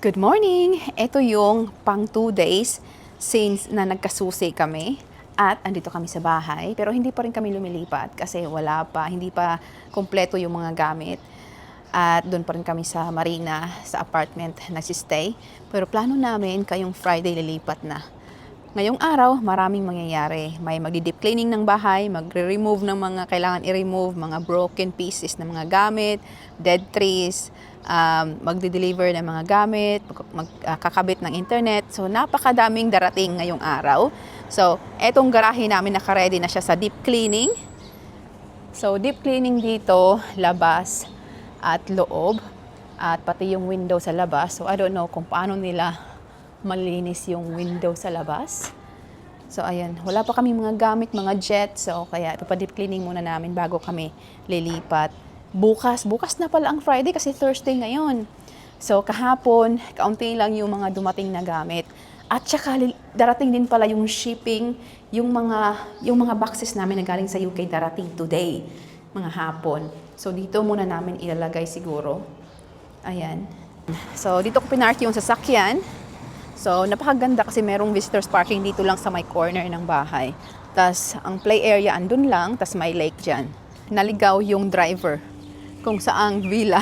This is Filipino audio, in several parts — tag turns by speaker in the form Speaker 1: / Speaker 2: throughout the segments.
Speaker 1: Good morning! Ito yung pang 2 days since na nagkasusi kami at andito kami sa bahay. Pero hindi pa rin kami lumilipat kasi hindi pa kumpleto yung mga gamit. At doon pa rin kami sa Marina, sa apartment nagsistay. Pero plano namin kayong Friday lilipat na. Ngayong araw, maraming mangyayari. May magdi-deep cleaning ng bahay, magre-remove ng mga kailangan i-remove, mga broken pieces ng mga gamit, dead trees, magde-deliver ng mga gamit, magkakabit ng internet. So, napakadaming darating ngayong araw. So, etong garahe namin naka-ready na siya sa deep cleaning. So, deep cleaning dito, labas at loob, at pati yung window sa labas. So, I don't know kung paano nila malinis yung window sa labas. So, ayan. Wala pa kami mga gamit, mga jet. So, kaya ipapadip cleaning muna namin bago kami lilipat. Bukas na pala ang Friday kasi Thursday ngayon. So, kahapon, kaunti lang yung mga dumating na gamit. At saka, darating din pala yung shipping, yung mga boxes namin na galing sa UK darating today, mga hapon. So, dito muna namin ilalagay siguro. Ayan. So, dito ko pinark yung sasakyan. So, napakaganda kasi merong visitors parking dito lang sa may corner ng bahay. Tas ang play area andun lang, tas may lake dyan. Naligaw yung driver kung saang villa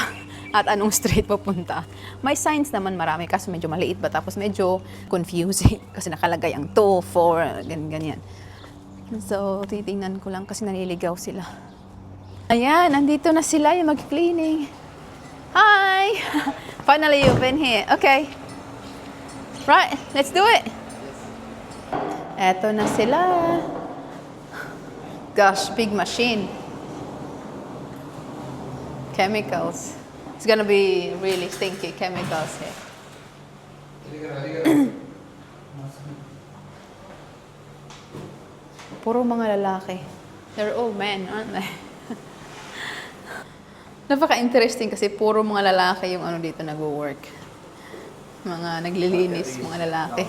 Speaker 1: at anong street pupunta. May signs naman marami kasi medyo maliit ba, tapos medyo confusing kasi nakalagay ang 2, 4, ganyan. So, titingnan ko lang kasi naliligaw sila. Ayan, nandito na sila yung mag-cleaning. Hi! Finally, you've been here. Okay. Right, let's do it. Eto na sila. Gosh, big machine. Chemicals. It's gonna be really stinky chemicals here. Puro mga lalaki. They're all men, aren't they? Napaka-interesting kasi puro mga lalaki yung dito nagwo-work. Mga naglilinis, mga lalaki.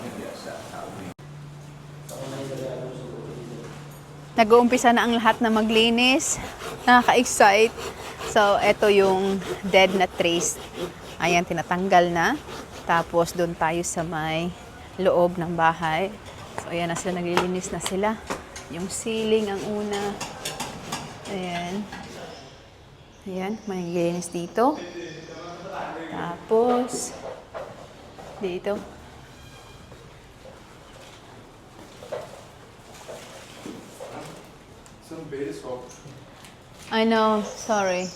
Speaker 1: Nag-uumpisa na ang lahat na maglinis. Nakaka-excite. So, ito yung dead na trees. Ayan, tinatanggal na. Tapos, doon tayo sa may loob ng bahay. So, ayan na sila, naglilinis na sila. Yung ceiling ang una. Ayan. Ayan, may naglilinis dito. Tapos, dito. I know, sorry.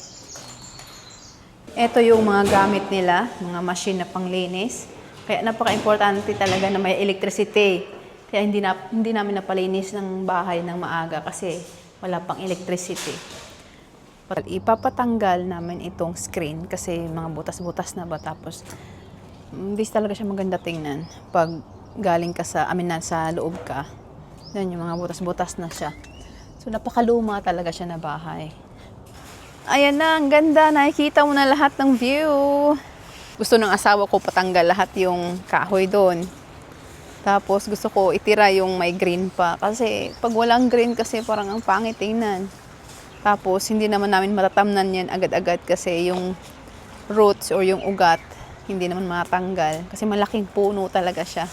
Speaker 1: Ito yung mga gamit nila, mga machine na panglinis. Kaya napaka-importante talaga na may electricity. Kaya hindi namin napalinis ng bahay ng maaga kasi wala pang electricity. Ipapatanggal namin itong screen kasi mga butas-butas na ba, tapos hindi talaga siya maganda tingnan pag galing ka sa loob ka. Yan yung mga butas-butas na siya. So napakaluma talaga siya na bahay. Ayan na, ang ganda. Nakikita mo na lahat ng view. Gusto ng asawa ko patanggal lahat yung kahoy doon. Tapos gusto ko itira yung may green pa. Kasi pag walang green kasi parang ang pangit tingnan. Tapos hindi naman namin matatamnan yan agad-agad kasi yung roots or yung ugat hindi naman matanggal kasi malaking puno talaga siya.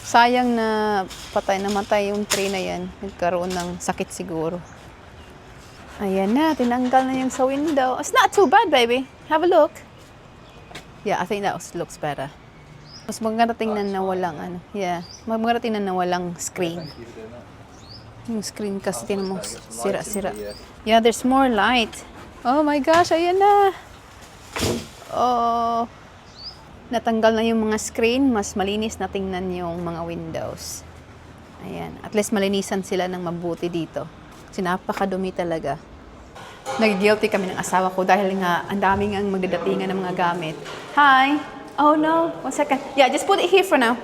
Speaker 1: Sayang na namatay yung tree na yan. Nagkaroon ng sakit siguro. Ayan na, tinanggal na yung sa window. It's not too bad, baby. Have a look. Yeah, I think that looks better. Mas maganda tingnan na walang maganda tingnan na walang screen. Yung screen kasi tingnan mo, sira-sira. Yeah, there's more light. Oh my gosh, ayan na. Oh, natanggal na yung mga screen, mas malinis na tingnan yung mga windows. Ayan, at least malinisan sila ng mabuti dito. Kasi napakadumi talaga. Nag-guilty kami ng asawa ko dahil nga ang daming ang magdadatingan ng mga gamit. Hi! Oh no, 1 second. Yeah, just put it here for now.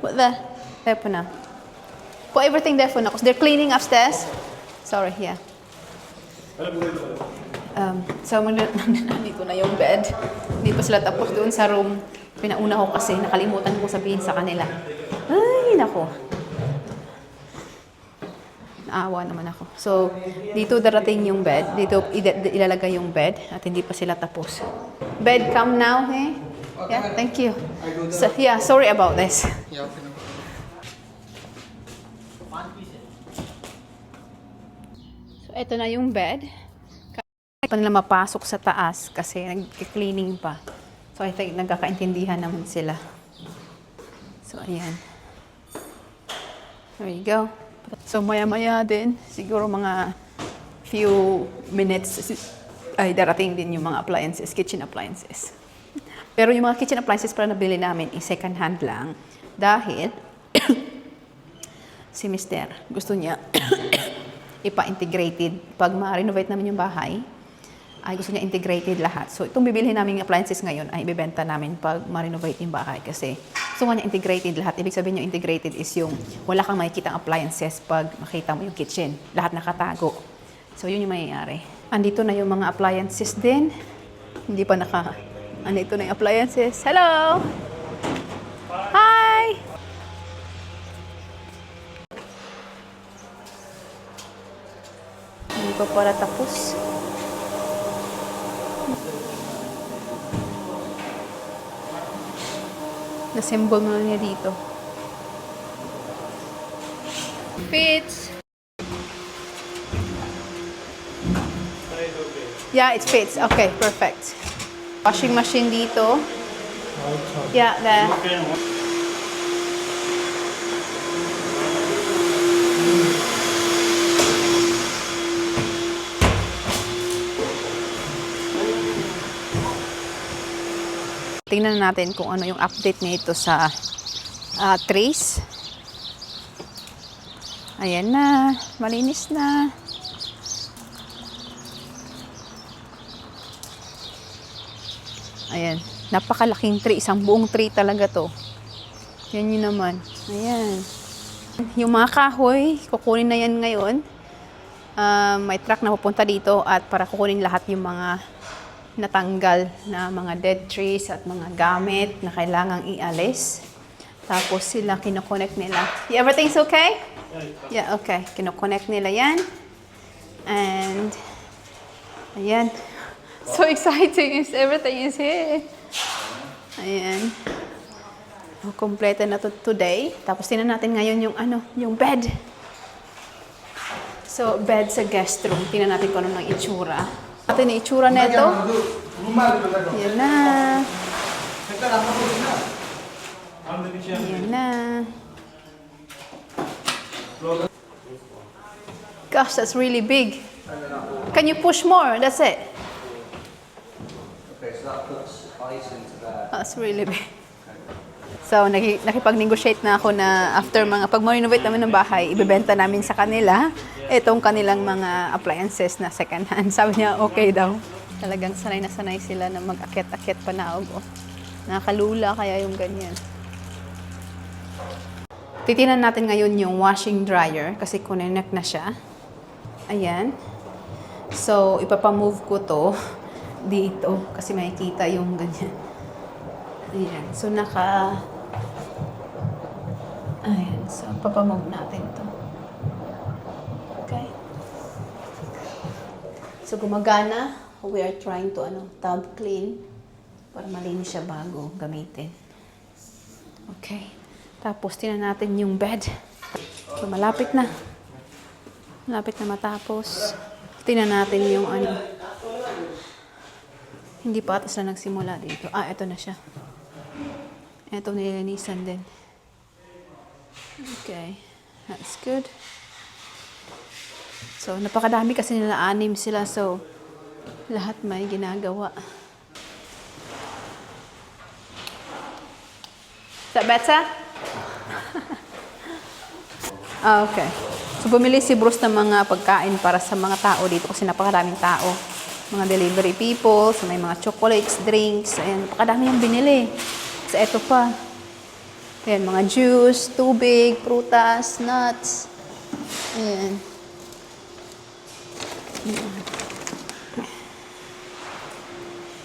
Speaker 1: Put there for now. Put everything there for now because they're cleaning upstairs. Sorry, yeah. So, nandito na yung bed. Hindi pa sila tapos doon sa room. Pinauna ko kasi nakalimutan ko sabihin sa kanila. Ay, nako. Naawa naman ako. So, dito darating yung bed. Dito ilalagay yung bed at hindi pa sila tapos. Bed, come now, eh? Yeah, thank you. So, yeah, sorry about this.
Speaker 2: Yeah, okay.
Speaker 1: So, ito na yung bed. Kaya pa nila mapasok sa taas kasi nag-cleaning pa. So, I think nagkakaintindihan naman sila. So, ayan. There you go. So, maya-maya din, siguro mga few minutes ay darating din yung mga appliances, kitchen appliances. Pero yung mga kitchen appliances para nabili namin is second hand lang dahil si Mister gusto niya ipa-integrated. Pag ma-renovate namin yung bahay, ay gusto niya integrated lahat. So, itong bibilihin namin appliances ngayon ay ibebenta namin pag ma-renovate yung bahay kasi gusto niya integrated lahat. Ibig sabihin yung integrated is yung wala kang makikita appliances pag makita mo yung kitchen. Lahat nakatago. So, yun yung mayayari. Andito na yung mga appliances din. Hindi pa andito na yung appliances. Hello! Hi! Hindi pa pala tapos. Na-symbol mo na niya dito. Fits! Yeah, it fits. Okay, perfect. Washing machine dito. Yeah, there. Tingnan natin kung ano yung update nito sa trays. Ayan na, malinis na. Ayan, napakalaking tray, isang buong tray talaga to. Yan yun naman. Ayan. Yung mga kahoy, kukunin na yan ngayon. May truck na pupunta dito at para kukunin lahat yung mga natanggal na mga dead trees at mga gamit na kailangang ialis. Tapos sila kinoconnect nila. Yeah, everything's okay? Yeah, okay. Kinoconnect nila yan. And, ayan. So exciting is everything is here. Ayan. Kompleto na to today. Tapos tingnan natin ngayon yung yung bed. So, bed sa guest room. Tingnan natin kung ano ng itsura. Atin yung itsura nito. Yan na. Yan na. Gosh, that's really big. Can you push more? That's it.
Speaker 2: Okay, so that puts ice into there.
Speaker 1: That's really big. So, nakipag-negotiate na ako na after pag ma-renovate namin ng bahay, ibebenta namin sa kanila itong kanilang mga appliances na second hand. Sabi niya, okay daw. Talagang sanay na sanay sila na mag-akit-akit panaog. Oh. Nakakalula kaya yung ganyan. Titinan natin ngayon yung washing dryer kasi connect na siya. Ayan. So, ipapamove ko to dito kasi makikita yung ganyan. Ayan. So, ayan. So, papamove natin to. Okay. So, gumagana. We are trying to tub clean para malinis siya bago gamitin. Okay. Tapos, tingnan natin yung bed. So, malapit na. Malapit na matapos. Tingnan natin yung Hindi pa atas na nagsimula dito. Ito na siya. Ito nilinisan din. Okay. That's good. So, napakadami kasi nila, 6 sila. So, lahat may ginagawa. Is that better? Okay. So, bumili si Bruce ng mga pagkain para sa mga tao dito kasi napakadaming tao. Mga delivery people, so may mga chocolates, drinks, ayan, napakadami yung binili. So, eto pa. Ayan, mga juice, tubig, prutas, nuts. Ayan.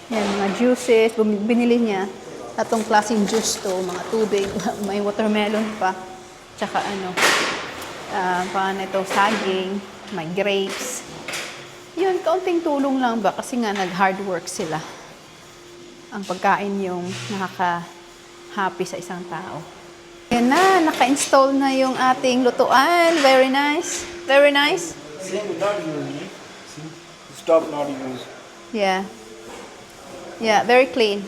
Speaker 1: Ayan, mga juices. Binili niya. Tatong klaseng juice to, mga tubig, may watermelon pa. Tsaka ito, saging, may grapes. Yun, kaunting tulong lang ba? Kasi nga nag-hard work sila. ang pagkain yung nakaka-happy sa isang tao. Yan na, naka-install na yung ating lutuan. Very nice. Very nice.
Speaker 3: Same, not used. See? Stop not used.
Speaker 1: Yeah. Yeah, very clean.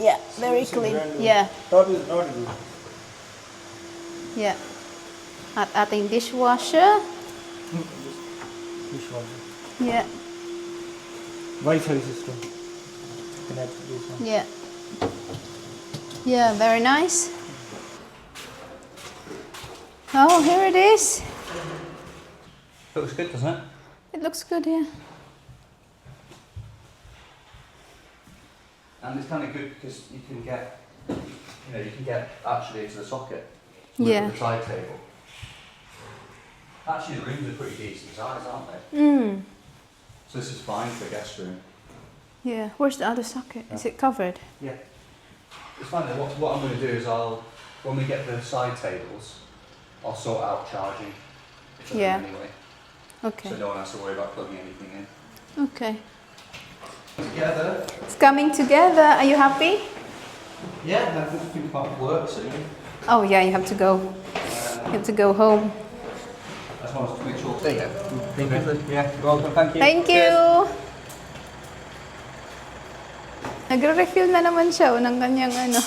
Speaker 1: Yeah, very clean. Yeah.
Speaker 3: Top is not used.
Speaker 1: Yeah. At ating dishwasher.
Speaker 3: Dishwasher.
Speaker 1: Yeah.
Speaker 3: Wi-Fi system. Connect to this one.
Speaker 1: Yeah. Yeah, very nice. Oh, here it is.
Speaker 2: Looks good, doesn't it?
Speaker 1: It looks good, yeah.
Speaker 2: And it's kind of good because you can get, you can get actually into the socket with
Speaker 1: Yeah.
Speaker 2: the side table. Actually, the rooms are pretty decent size, aren't they?
Speaker 1: Mm.
Speaker 2: So this is fine for a guest room.
Speaker 1: Yeah. Where's the other socket? Is it covered?
Speaker 2: Yeah. It's fine. Then. What I'm going to do is when we get the side tables, I'll sort out charging. For them
Speaker 1: Yeah.
Speaker 2: Anyway,
Speaker 1: Okay.
Speaker 2: so no one has to worry about plugging anything in.
Speaker 1: Okay.
Speaker 2: Together.
Speaker 1: It's coming together. Are you happy?
Speaker 2: Yeah, I think about work soon.
Speaker 1: Oh yeah, you have to go. You have to go home.
Speaker 2: I just wanted to make sure. There you go. Thank you. Yeah, you're welcome. Thank you.
Speaker 1: Thank you. Nagre-refill na naman siya ng kanyang ano.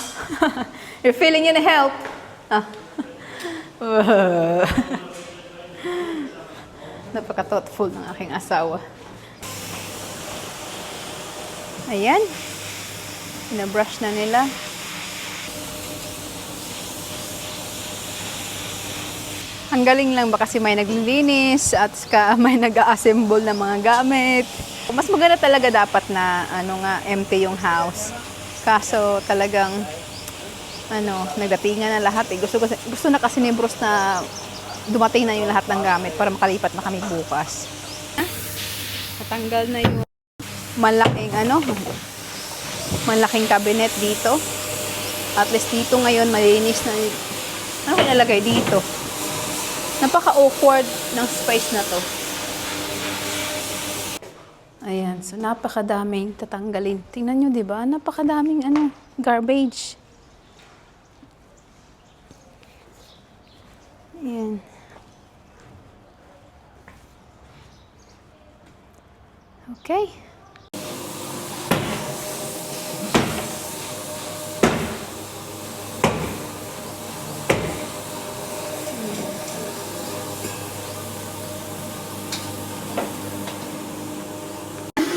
Speaker 1: Refilling niya na help. Ah. Napaka-thoughtful ng aking asawa. Ayan. Pinabrush na nila. Ang galing lang ba kasi may naglilinis at may nag-assemble ng mga gamit. Mas maganda talaga dapat na empty yung house. Kaso talagang nagdatingan na lahat eh. Gusto na kasi ni Bruce na dumating na yung lahat ng gamit para makalipat na kami bukas. Natanggal na yung malaking cabinet dito. At least dito ngayon malinis na. Ano kinalagay dito? Napaka-awkward ng space na to. Ayan, so napakadaming tatanggalin. Tingnan nyo, di ba? Napakadaming garbage. Ayan. Okay.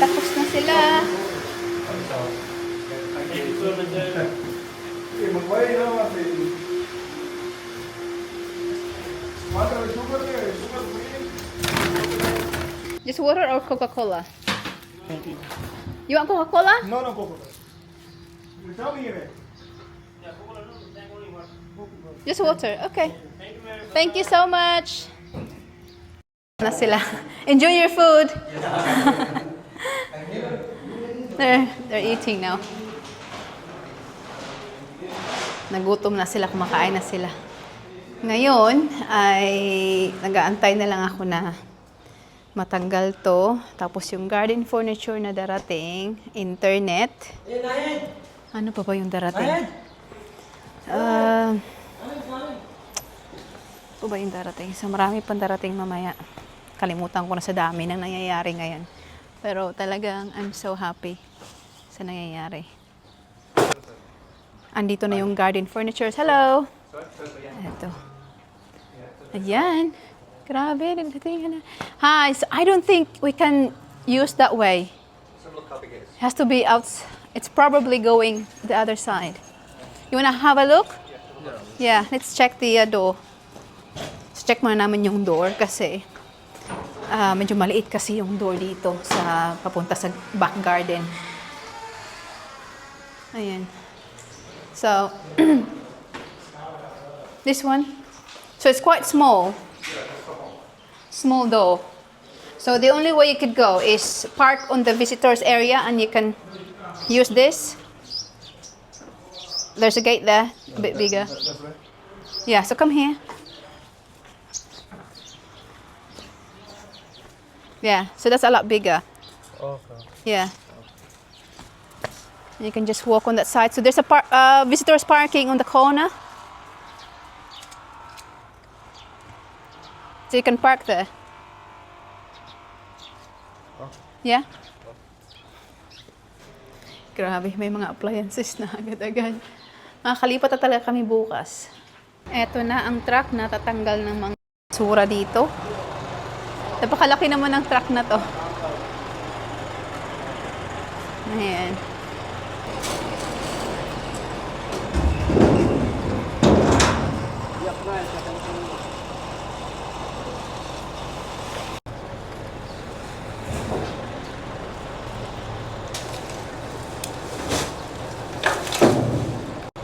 Speaker 1: Tapos na sila. Just water or Coca-Cola? You want Coca-Cola?
Speaker 3: No, no, Coca-Cola. You tell me here.
Speaker 1: Just water. Okay. Thank you so much. Na sila. Enjoy your food. They're eating now. Nagutom na sila, kumakain na sila. Ngayon ay nag-aantay na lang ako na matanggal to. Tapos yung garden furniture na darating, internet. Ano pa ba yung darating? Ano ba yung darating? So marami pang darating mamaya. Kalimutan ko na sa dami ng nangyayari ngayon. Pero talagang I'm so happy sa nangyayari. Andito na yung garden furniture. Hello! Ito. Ayan. Grabe, nagdating na. Hi, so I don't think we can use that way. It has to be out. It's probably going the other side. You wanna have a look? Yeah, let's check the door. So check muna namin yung door kasi medyo maliit kasi yung door dito sa papunta sa back garden. Ayan. So, this one. So it's quite small. Small door. So the only way you could go is park on the visitors area and you can use this. There's a gate there, a bit bigger. Yeah, so come here. Yeah, so that's a lot bigger.
Speaker 3: Okay.
Speaker 1: Yeah. You can just walk on that side. So there's a visitors parking on the corner. So you can park there. Yeah? Grabe, may mga appliances na agad-agad. Makakalipat na talaga kami bukas. Eto na ang truck na tatanggal ng mga basura dito. Napakalaki naman ng truck na to. Ayan.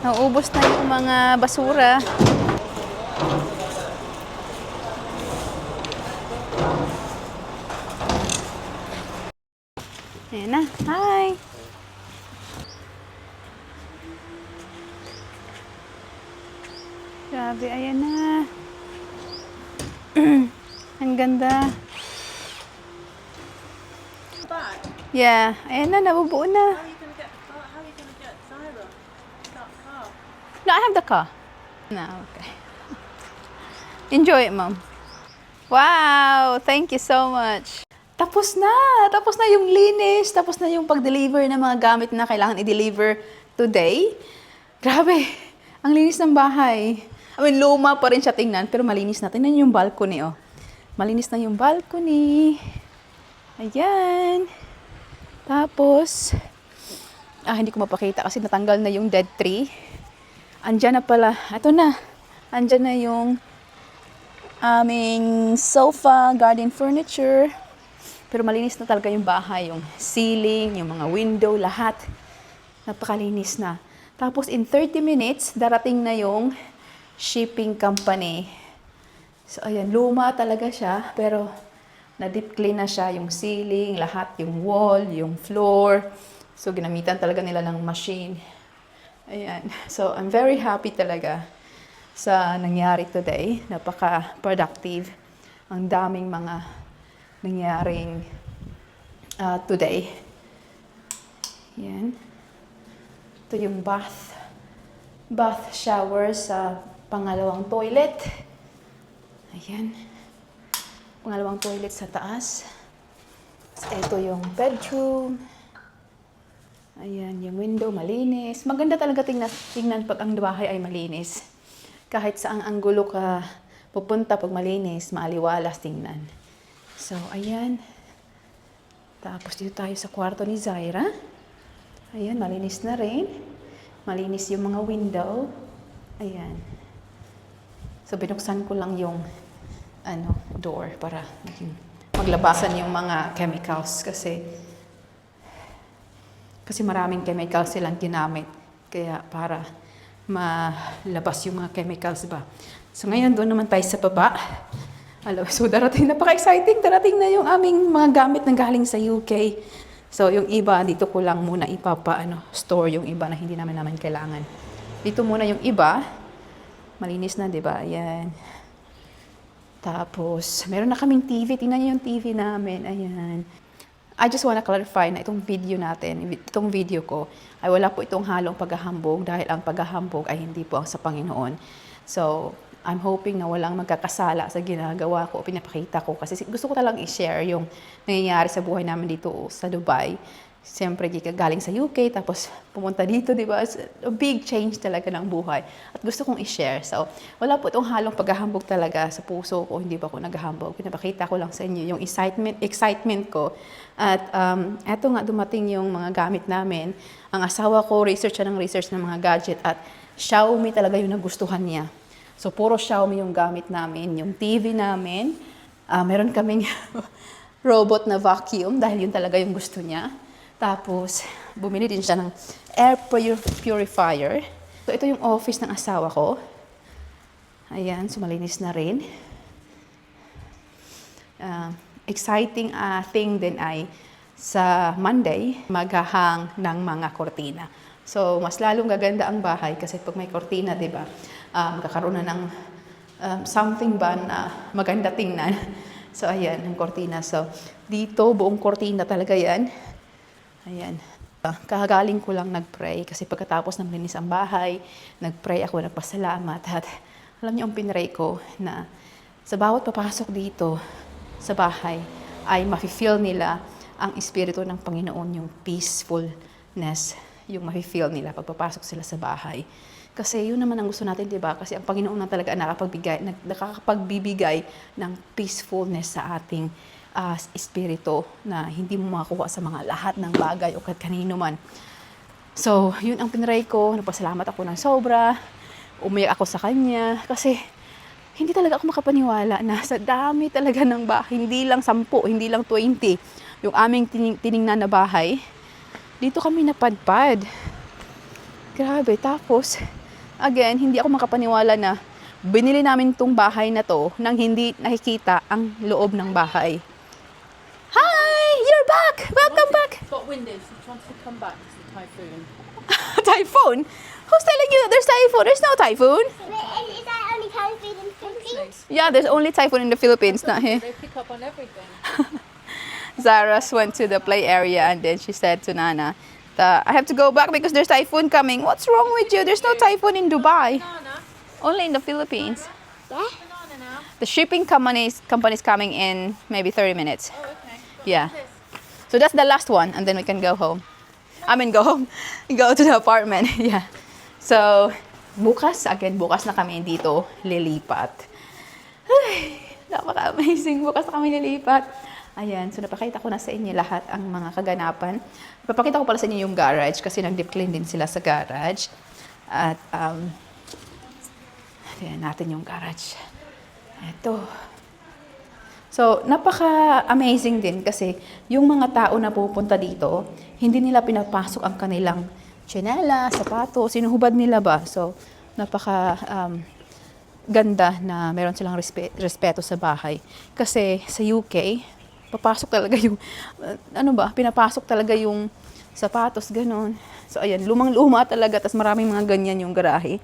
Speaker 1: Naubos na yung mga basura. Ayan na. Hi! Grabe, ayan na. Ang ganda. Yeah, ayan na, nabubuo na.
Speaker 4: How are you gonna get Zyra without car?
Speaker 1: No, I have the car. No, okay. Enjoy it, Mom. Wow! Thank you so much. Tapos na! Tapos na yung linis. Tapos na yung pag-deliver ng mga gamit na kailangan i-deliver today. Grabe! Ang linis ng bahay. I mean, luma pa rin siya tingnan, pero malinis na. Tingnan yung balcony, oh. Malinis na yung balcony. Ayan. Tapos, hindi ko mapakita kasi natanggal na yung dead tree. Andyan na pala. Ito na. Andyan na yung aming sofa, garden furniture. Pero malinis na talaga yung bahay. Yung ceiling, yung mga window, lahat. Napakalinis na. Tapos in 30 minutes, darating na yung shipping company. So ayan, luma talaga siya. Pero na-deep clean na siya. Yung ceiling, lahat. Yung wall, yung floor. So ginamitan talaga nila ng machine. Ayan. So I'm very happy talaga sa nangyari today. Napaka-productive. Ang daming mga nangyaring today. Yan. Ito yung bath shower sa pangalawang toilet. Ayan. Pangalawang toilet sa taas. Ito yung bedroom. Ayan, yung window malinis. Maganda talaga tingnan pag ang bahay ay malinis. Kahit saang anggulo ka pupunta pag malinis, maaliwalas tingnan. So, ayan. Tapos dito tayo sa kwarto ni Zyra. Ayan, malinis na rin. Malinis yung mga window. Ayan. So, binuksan ko lang yung door para maglabasan yung mga chemicals kasi maraming chemicals silang ginamit. Kaya para malabas yung mga chemicals ba. So, ngayon doon naman tayo sa baba. So, napaka-exciting. Darating na yung aming mga gamit na galing sa UK. So, yung iba, dito ko lang muna store yung iba na hindi namin kailangan. Dito muna yung iba. Malinis na, di ba? Ayan. Tapos, meron na kaming TV. Tingnan niyo yung TV namin. Ayan. I just wanna clarify na itong video ko, ay wala po itong halong paghahambog dahil ang paghahambog ay hindi po sa Panginoon. So, I'm hoping na walang magkakasala sa ginagawa ko o pinapakita ko kasi gusto ko talagang i-share yung nangyayari sa buhay namin dito sa Dubai. Siyempre, galing sa UK, tapos pumunta dito, di ba? A big change talaga ng buhay. At gusto kong i-share. So, wala po itong halong paghahambog talaga sa puso ko, hindi ba ako naghahambog. Pinapakita ko lang sa inyo yung excitement ko. At eto nga, dumating yung mga gamit namin. Ang asawa ko, research ng mga gadget at Xiaomi talaga yung nagustuhan niya. So, puro Xiaomi yung gamit namin. Yung TV namin, meron kaming robot na vacuum dahil yun talaga yung gusto niya. Tapos, bumili din siya ng air purifier. So, ito yung office ng asawa ko. Ayan, so malinis na rin. Exciting thing din ay sa Monday, maghahang ng mga kortina. So, mas lalong gaganda ang bahay kasi pag may kortina, di ba? Magkakaroon na ng something ba na maganda tingnan. So, ayan, ang kortina. So, dito, buong kortina talaga yan. Ayan. Kakagaling ko lang nag-pray kasi pagkatapos ng linis ang bahay, nag-pray ako, nagpasalamat. At alam niyo, ang pinray ko na sa bawat papasok dito sa bahay ay mafe-feel nila ang Espiritu ng Panginoon, yung peacefulness, yung mafe-feel nila pag papasok sila sa bahay. Kasi yun naman ang gusto natin, di ba? Kasi ang Panginoon na talaga nakakapagbibigay ng peacefulness sa ating espiritu na hindi mo makakuha sa mga lahat ng bagay o kahit kanino man. So, yun ang pinray ko. Nagpasalamat ako ng sobra. Umiyak ako sa kanya. Kasi, hindi talaga ako makapaniwala na sa dami talaga ng bahay. Hindi lang 10, hindi lang 20. Yung aming tiningnan na bahay. Dito kami napadpad. Grabe. Tapos, again, hindi ako makapaniwala na binili namin tong bahay na to nang hindi nakikita ang loob ng bahay. Hi! You're back! Welcome back!
Speaker 4: It's got windows. He wants to come back. It's a typhoon.
Speaker 1: Typhoon? Who's telling you that there's typhoon? There's no typhoon.
Speaker 5: Is that only typhoon in the Philippines?
Speaker 1: Yeah, there's only typhoon in the Philippines, not here.
Speaker 4: They pick up on everything.
Speaker 1: Zaras went to the play area and then she said to Nana, I have to go back because there's typhoon coming. What's wrong with you? There's no typhoon in Dubai.
Speaker 4: Banana.
Speaker 1: Only in the Philippines.
Speaker 5: Yeah.
Speaker 4: Banana now.
Speaker 1: The shipping company's coming in maybe 30 minutes.
Speaker 4: Oh, okay.
Speaker 1: Yeah. So that's the last one and then we can go home. I mean, go home. Go to the apartment. Yeah. So, bukas na kami dito lilipat. Ay, napaka-amazing. Bukas na kami lilipat. Ayan, so napakita ko na sa inyo lahat ang mga kaganapan. Papakita ko pala sa inyo yung garage kasi nag-deep clean din sila sa garage. At, tingnan natin yung garage. Ito. So, napaka-amazing din kasi yung mga tao na pupunta dito, hindi nila pinapasok ang kanilang tsinela, sapato, sinuhubad nila ba? So, napaka ganda na meron silang respeto sa bahay. Kasi sa UK, papasok talaga yung, pinapasok talaga yung sapatos, ganun. So, ayan, lumang-luma talaga, tas maraming mga ganyan yung garahe.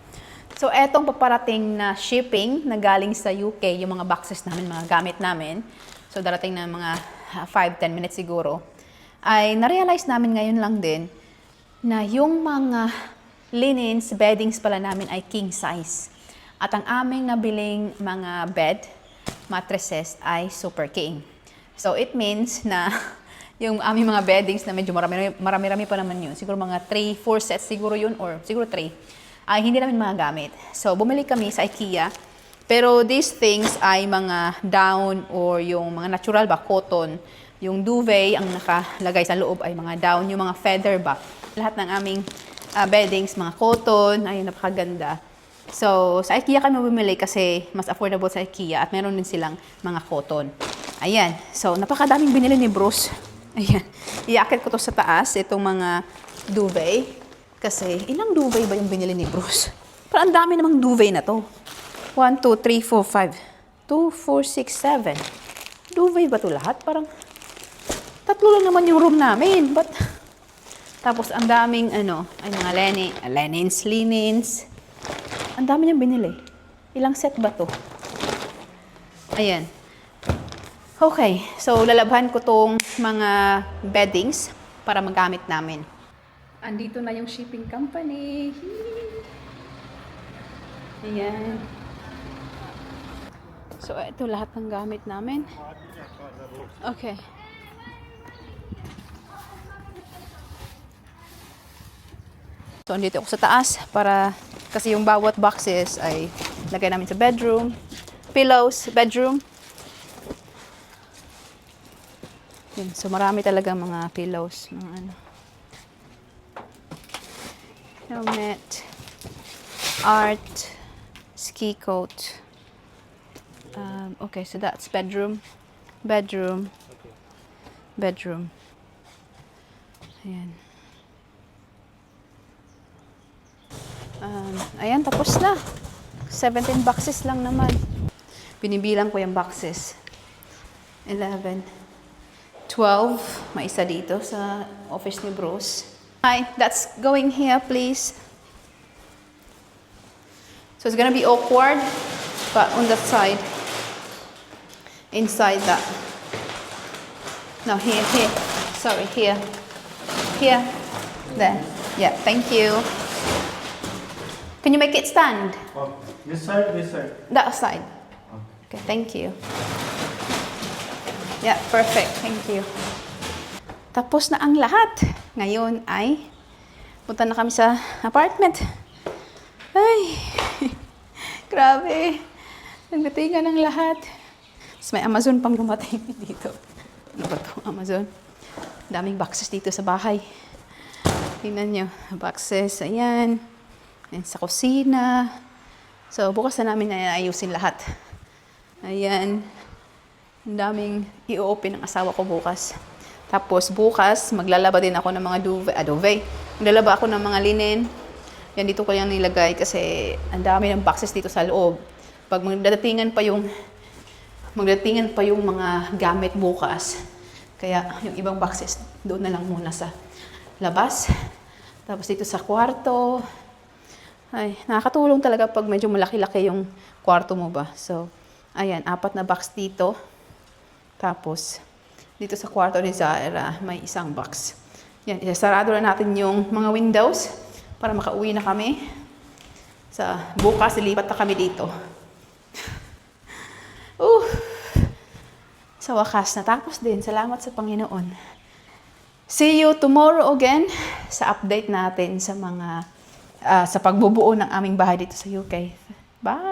Speaker 1: So, etong paparating na shipping na galing sa UK, yung mga boxes namin, mga gamit namin. So, darating na mga 5-10 minutes siguro. Ay, na-realize namin ngayon lang din na yung mga linens, beddings pala namin ay king size. At ang aming nabiling mga bed, mattresses ay super king. So, it means na yung aming mga beddings na medyo marami-rami pa naman yun. Siguro mga 3-4 sets siguro yun or siguro 3. Ay hindi namin mga gamit. So, bumili kami sa IKEA. Pero these things ay mga down or yung mga natural ba, cotton. Yung duvet, ang nakalagay sa loob ay mga down. Yung mga feather ba. Lahat ng aming beddings, mga cotton, ay napakaganda. So, sa IKEA kami bumili kasi mas affordable sa IKEA at meron din silang mga cotton. Ayan. So, napakadaming binili ni Bruce. Ayan. Iakit ko to sa taas, itong mga duvet. Kasi, ilang duvet ba yung binili ni Bruce? Parang ang dami namang duvet na to. 1, 2, 3, 4, 5. 2, 4, 6, 7. Duvet ba to lahat? Parang, 3 lang naman yung room namin. But, tapos, ang daming, ay mga linens. Ang dami niyang binili. Ilang set ba to? Ayan. Okay. So, lalabhan ko tong mga beddings para magamit namin. Andito na yung shipping company. Ayan. So, ito lahat ng gamit namin. Okay. So, andito ako sa taas para, kasi yung bawat boxes ay lagay namin sa bedroom. Pillows, bedroom. Yun. So, marami talaga mga pillows. Mga helmet, art, ski coat. Okay, so that's bedroom. Ayan. Ayan, tapos na. 17 boxes lang naman. Binibilang ko yung boxes. 11, 12. May isa dito sa office ni Bruce. Hi, that's going here, please. So it's gonna be awkward, but on that side. inside that. No, here. Sorry, here. Here. There. Yeah, thank you. Can you make it stand?
Speaker 3: Oh, this side, this side.
Speaker 1: That side. Okay, thank you. Yeah, perfect. Thank you. Tapos na ang lahat. Ngayon ay punta na kami sa apartment. Ay, grabe. Nagdatingan ng lahat. Tapos may Amazon pang dumating dito. Ano ba ito? Amazon. Daming boxes dito sa bahay. Tingnan nyo. Boxes. Ayan. Ayan sa kusina. So, bukas na namin na ayusin lahat. Ayan. Ang daming i-open ng asawa ko bukas. Tapos bukas, maglalaba din ako ng mga duvet. Maglalaba ako ng mga linen. Yan, dito ko yung nilagay kasi ang dami ng boxes dito sa loob. Pag magdatingan pa yung mga gamit bukas, kaya yung ibang boxes doon na lang muna sa labas. Tapos dito sa kwarto, ay, nakakatulong talaga pag medyo malaki-laki yung kwarto mo ba. So, ayan, 4 na box dito. Tapos, dito sa kwarto ni Zaira, may isang box. Yan, isasarado na natin yung mga windows para makauwi na kami. Sa bukas, lilipat na kami dito. Sa wakas, natapos din. Salamat sa Panginoon. See you tomorrow again sa update natin sa mga sa pagbubuo ng aming bahay dito sa UK. Bye!